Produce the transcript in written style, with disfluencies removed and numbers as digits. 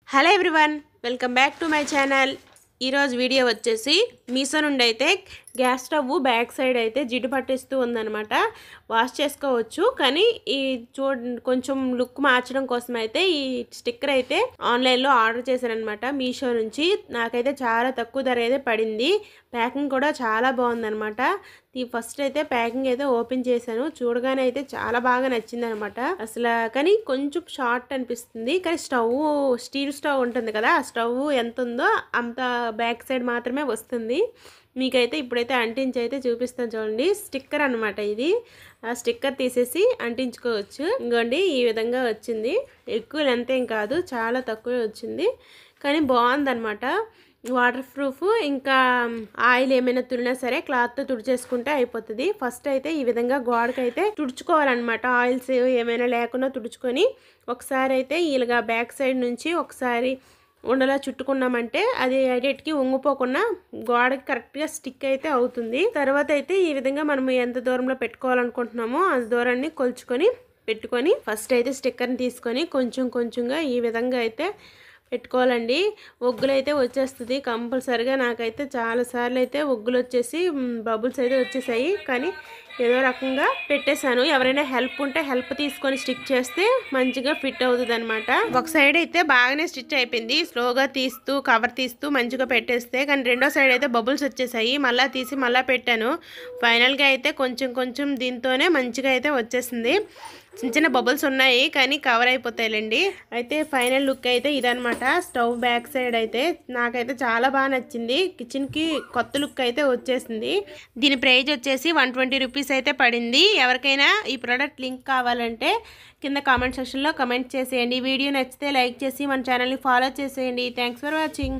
Hello everyone, welcome back to my channel. ఈరోజు video వచ్చేసి మీషో నుండి అయితే గ్యాస్ స్టవ్ బ్యాక్ సైడ్ అయితే జిడ్డు పట్టిస్తూ ఉందన్నమాట. వాష్ చేసుకోవచ్చు, కానీ ఈ కొంచెం లుక్ మార్చడం కోసం అయితే ఈ స్టిక్కర్ అయితే ఆన్లైన్లో ఆర్డర్ చేశానమాట మీషో నుంచి. నాకైతే చాలా తక్కువ ధర అయితే పడింది. ప్యాకింగ్ కూడా చాలా బాగుందన్నమాట. ఫస్ట్ అయితే ప్యాకింగ్ అయితే ఓపెన్ చేశాను. చూడగానే అయితే చాలా బాగా నచ్చింది అనమాట అసలు. కానీ కొంచెం షార్ట్ అనిపిస్తుంది, కానీ స్టీల్ స్టవ్ ఉంటుంది కదా, ఆ స్టవ్ ఎంత ఉందో అంత బ్యాక్ సైడ్ మాత్రమే వస్తుంది. మీకైతే ఇప్పుడైతే అంటించి అయితే చూపిస్తాను చూడండి. స్టిక్కర్ అనమాట ఇది. ఆ స్టిక్కర్ తీసేసి అంటించుకోవచ్చు. ఇంకోండి ఈ విధంగా వచ్చింది. ఎక్కువ లెంత్ ఏం కాదు, చాలా తక్కువే వచ్చింది, కానీ బాగుందన్నమాట. Water proof. ఇంకా ఆయిల్ ఏమైనా తుడినా సరే క్లాత్తో తుడిచేసుకుంటే అయిపోతుంది. ఫస్ట్ అయితే ఈ విధంగా గోడకైతే తుడుచుకోవాలన్నమాట. ఆయిల్స్ ఏమైనా లేకుండా తుడుచుకొని ఒకసారి అయితే ఇలాగా బ్యాక్ సైడ్ నుంచి ఒకసారి ఉండలా చుట్టుకున్నామంటే అది ఎడిట్కి ఉంగిపోకుండా గోడకి కరెక్ట్గా స్టిక్ అయితే అవుతుంది. తర్వాత అయితే ఈ విధంగా మనం ఎంత దూరంలో పెట్టుకోవాలనుకుంటున్నామో అంత దూరాన్ని కొలుచుకొని పెట్టుకొని ఫస్ట్ అయితే స్టిక్కర్ని తీసుకొని కొంచెంగా ఈ విధంగా అయితే పెట్టుకోవాలండి. ఒగ్గులు అయితే వచ్చేస్తుంది కంపల్సరిగా. నాకైతే చాలాసార్లు అయితే ఒగ్గులు వచ్చేసి బబుల్స్ అయితే వచ్చేసాయి, కానీ ఏదో రకంగా పెట్టేశాను. ఎవరైనా హెల్ప్ ఉంటే హెల్ప్ తీసుకొని స్టిక్ చేస్తే మంచిగా ఫిట్ అవుతుంది అనమాట. ఒక సైడ్ అయితే బాగానే స్టిచ్ అయిపోయింది, స్లోగా తీస్తూ కవర్ తీస్తూ మంచిగా పెట్టేస్తే. కానీ రెండో సైడ్ అయితే బబుల్స్ వచ్చేసాయి. మళ్ళీ తీసి మళ్ళీ పెట్టాను. ఫైనల్గా అయితే కొంచెం దీంతోనే మంచిగా అయితే వచ్చేసింది. చిన్న బబుల్స్ ఉన్నాయి, కానీ కవర్ అయిపోతాయిలేండి. అయితే ఫైనల్ లుక్ అయితే ఇదనమాట. స్టవ్ బ్యాక్ సైడ్ అయితే నాకైతే చాలా బాగా నచ్చింది. కిచెన్కి కొత్త లుక్ అయితే వచ్చేసింది. దీని ప్రైజ్ వచ్చేసి 120 రూపీస్ అయితే పడింది. ఎవరికైనా ఈ ప్రోడక్ట్ లింక్ కావాలంటే కింద కామెంట్ సెక్షన్లో కమెంట్ చేసేయండి. వీడియో నచ్చితే లైక్ చేసి మన ఛానల్ని ఫాలో చేసేయండి. Thanks for watching.